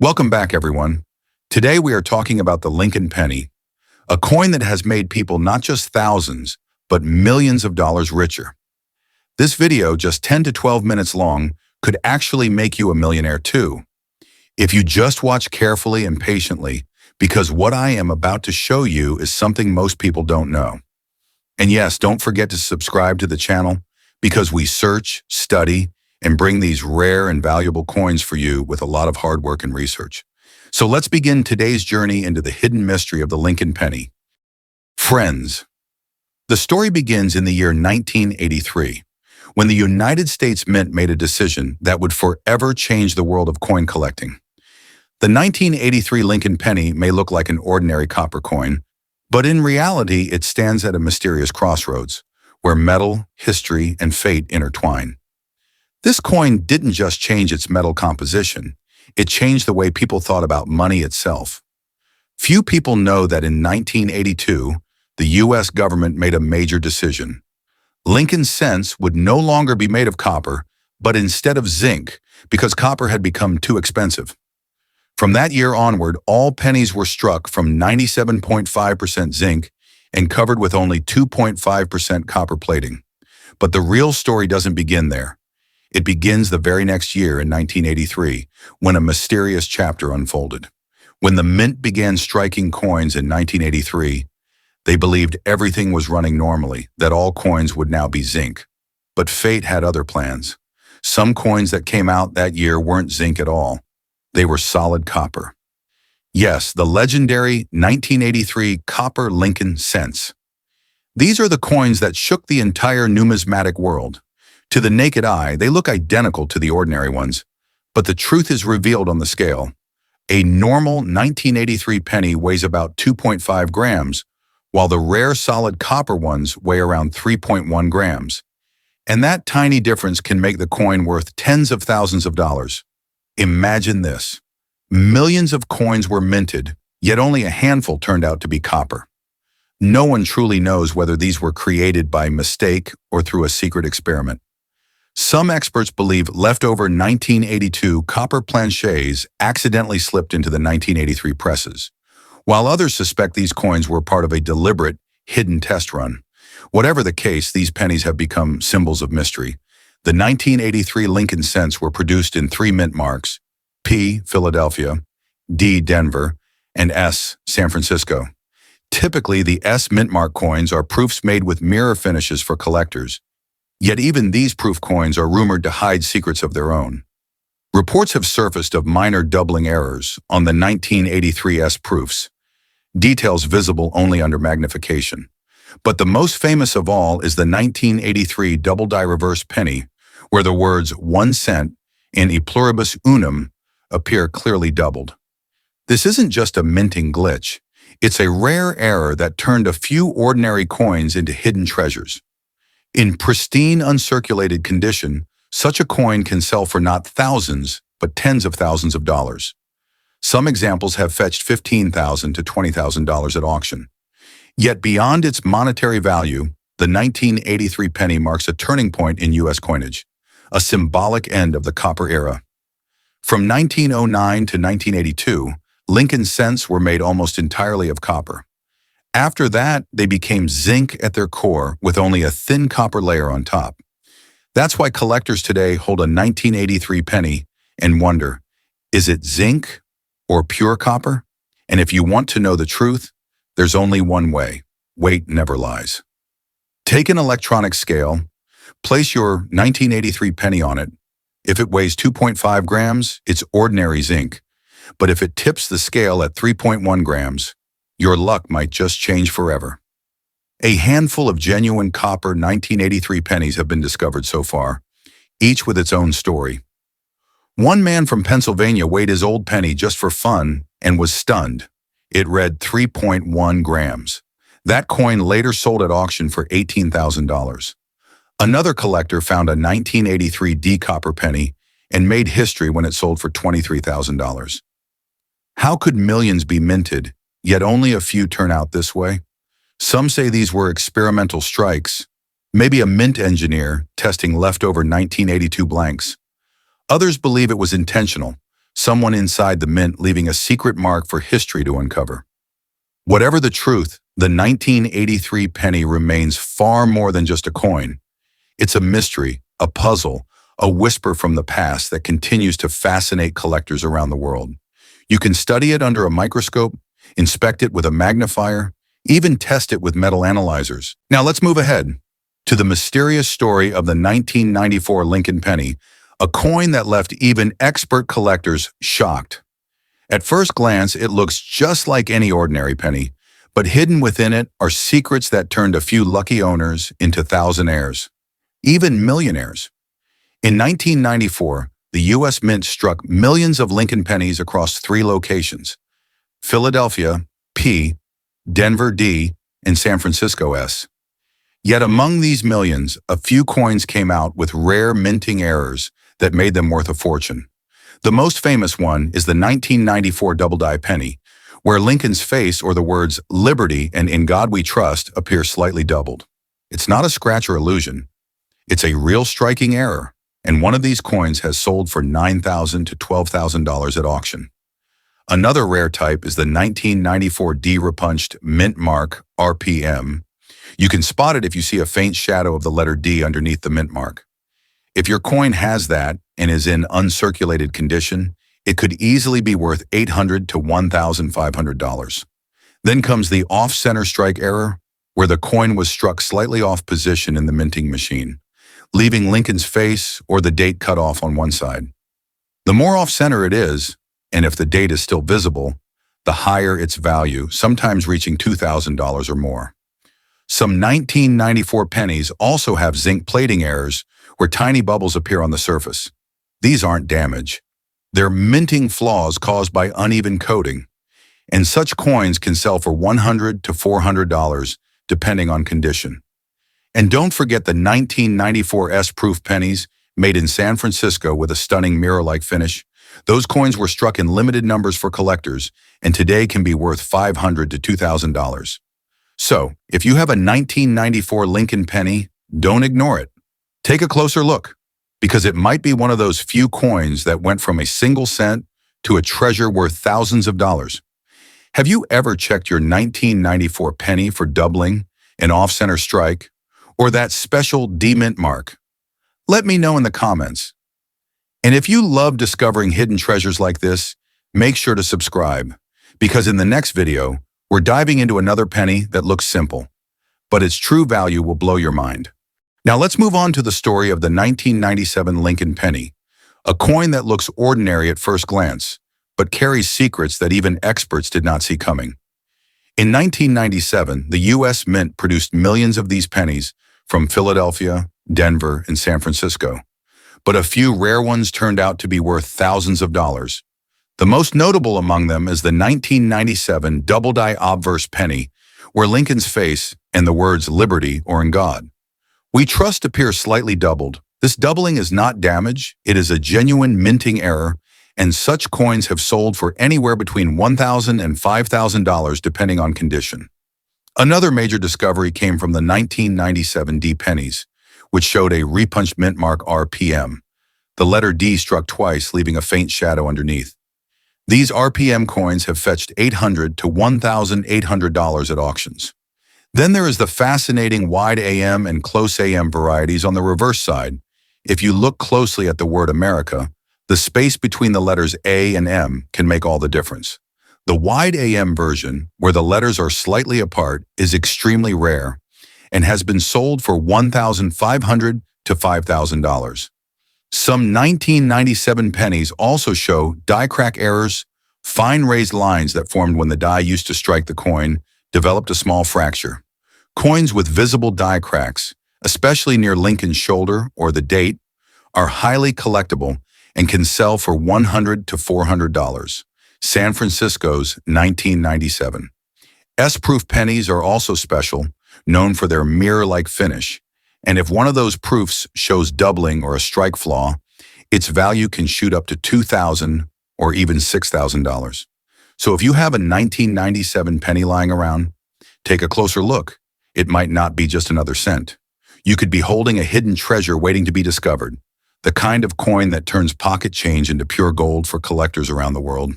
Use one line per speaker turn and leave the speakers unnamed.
Welcome back, everyone. Today we are talking about the Lincoln penny, a coin that has made people not just thousands, but millions of dollars richer. This video, just 10 to 12 minutes long, could actually make you a millionaire too, if you just watch carefully and patiently, because what I am about to show you is something most people don't know. And yes, don't forget to subscribe to the channel, because we search, study, and bring these rare and valuable coins for you with a lot of hard work and research. So let's begin today's journey into the hidden mystery of the Lincoln penny. Friends, the story begins in the year 1983, when the United States Mint made a decision that would forever change the world of coin collecting. The 1983 Lincoln penny may look like an ordinary copper coin, but in reality it stands at a mysterious crossroads, where metal, history, and fate intertwine. This coin didn't just change its metal composition, it changed the way people thought about money itself. Few people know that in 1982, the U.S. government made a major decision. Lincoln cents would no longer be made of copper, but instead of zinc, because copper had become too expensive. From that year onward, all pennies were struck from 97.5% zinc and covered with only 2.5% copper plating. But the real story doesn't begin there. It begins the very next year in 1983, when a mysterious chapter unfolded. When the Mint began striking coins in 1983, they believed everything was running normally, that all coins would now be zinc. But fate had other plans. Some coins that came out that year weren't zinc at all. They were solid copper. Yes, the legendary 1983 copper Lincoln cents. These are the coins that shook the entire numismatic world. To the naked eye, they look identical to the ordinary ones, but the truth is revealed on the scale. A normal 1983 penny weighs about 2.5 grams, while the rare solid copper ones weigh around 3.1 grams. And that tiny difference can make the coin worth tens of thousands of dollars. Imagine this. Millions of coins were minted, yet only a handful turned out to be copper. No one truly knows whether these were created by mistake or through a secret experiment. Some experts believe leftover 1982 copper planchets accidentally slipped into the 1983 presses, while others suspect these coins were part of a deliberate, hidden test run. Whatever the case, these pennies have become symbols of mystery. The 1983 Lincoln cents were produced in three mint marks: P, Philadelphia, D, Denver, and S, San Francisco. Typically, the S mint mark coins are proofs made with mirror finishes for collectors. Yet even these proof coins are rumored to hide secrets of their own. Reports have surfaced of minor doubling errors on the 1983 S proofs, details visible only under magnification. But the most famous of all is the 1983 double-die reverse penny, where the words 1 cent in e pluribus unum appear clearly doubled. This isn't just a minting glitch. It's a rare error that turned a few ordinary coins into hidden treasures. In pristine, uncirculated condition, such a coin can sell for not thousands, but tens of thousands of dollars. Some examples have fetched $15,000 to $20,000 at auction. Yet beyond its monetary value, the 1983 penny marks a turning point in U.S. coinage, a symbolic end of the copper era. From 1909 to 1982, Lincoln cents were made almost entirely of copper. After that, they became zinc at their core with only a thin copper layer on top. That's why collectors today hold a 1983 penny and wonder, is it zinc or pure copper? And if you want to know the truth, there's only one way: weight never lies. Take an electronic scale, place your 1983 penny on it. If it weighs 2.5 grams, it's ordinary zinc. But if it tips the scale at 3.1 grams, your luck might just change forever. A handful of genuine copper 1983 pennies have been discovered so far, each with its own story. One man from Pennsylvania weighed his old penny just for fun and was stunned. It read 3.1 grams. That coin later sold at auction for $18,000. Another collector found a 1983 D copper penny and made history when it sold for $23,000. How could millions be minted, yet only a few turn out this way? Some say these were experimental strikes, maybe a mint engineer testing leftover 1982 blanks. Others believe it was intentional, someone inside the mint leaving a secret mark for history to uncover. Whatever the truth, the 1983 penny remains far more than just a coin. It's a mystery, a puzzle, a whisper from the past that continues to fascinate collectors around the world. You can study it under a microscope, inspect it with a magnifier, even test it with metal analyzers. Now let's move ahead to the mysterious story of the 1994 Lincoln penny, a coin that left even expert collectors shocked. At first glance, it looks just like any ordinary penny, but hidden within it are secrets that turned a few lucky owners into thousandaires, even millionaires. In 1994, the U.S. Mint struck millions of Lincoln pennies across 3 locations: Philadelphia, P, Denver, D, and San Francisco, S. Yet among these millions, a few coins came out with rare minting errors that made them worth a fortune. The most famous one is the 1994 double-die penny, where Lincoln's face or the words "Liberty" and "In God We Trust" appear slightly doubled. It's not a scratch or illusion. It's a real striking error, and one of these coins has sold for $9,000 to $12,000 at auction. Another rare type is the 1994 D-repunched mint mark RPM. You can spot it if you see a faint shadow of the letter D underneath the mint mark. If your coin has that and is in uncirculated condition, it could easily be worth $800 to $1,500. Then comes the off-center strike error, where the coin was struck slightly off position in the minting machine, leaving Lincoln's face or the date cut off on one side. The more off-center it is, and if the date is still visible, the higher its value, sometimes reaching $2,000 or more. Some 1994 pennies also have zinc plating errors where tiny bubbles appear on the surface. These aren't damage. They're minting flaws caused by uneven coating, and such coins can sell for $100 to $400 depending on condition. And don't forget the 1994 S-proof pennies made in San Francisco with a stunning mirror-like finish. Those coins were struck in limited numbers for collectors and today can be worth $500 to $2,000. So, if you have a 1994 Lincoln penny, don't ignore it. Take a closer look, because it might be one of those few coins that went from a single cent to a treasure worth thousands of dollars. Have you ever checked your 1994 penny for doubling, an off-center strike, or that special D-mint mark? Let me know in the comments. And if you love discovering hidden treasures like this, make sure to subscribe, because in the next video, we're diving into another penny that looks simple, but its true value will blow your mind. Now let's move on to the story of the 1997 Lincoln penny, a coin that looks ordinary at first glance, but carries secrets that even experts did not see coming. In 1997, the U.S. Mint produced millions of these pennies from Philadelphia, Denver, and San Francisco, but a few rare ones turned out to be worth thousands of dollars. The most notable among them is the 1997 double-die obverse penny, where Lincoln's face and the words "Liberty" or "In God We Trust" appear slightly doubled. This doubling is not damage, it is a genuine minting error, and such coins have sold for anywhere between $1,000 and $5,000 depending on condition. Another major discovery came from the 1997 D pennies, which showed a repunched mint mark RPM. The letter D struck twice, leaving a faint shadow underneath. These RPM coins have fetched $800 to $1,800 at auctions. Then there is the fascinating wide AM and close AM varieties on the reverse side. If you look closely at the word America, the space between the letters A and M can make all the difference. The wide AM version, where the letters are slightly apart, is extremely rare and has been sold for $1,500 to $5,000. Some 1997 pennies also show die crack errors. Fine raised lines that formed when the die used to strike the coin developed a small fracture. Coins with visible die cracks, especially near Lincoln's shoulder or the date, are highly collectible and can sell for $100 to $400. San Francisco's 1997. S-proof pennies are also special, known for their mirror-like finish, and if one of those proofs shows doubling or a strike flaw, its value can shoot up to $2,000 or even $6,000. So if you have a 1997 penny lying around, take a closer look. It might not be just another cent. You could be holding a hidden treasure waiting to be discovered. the kind of coin that turns pocket change into pure gold for collectors around the world.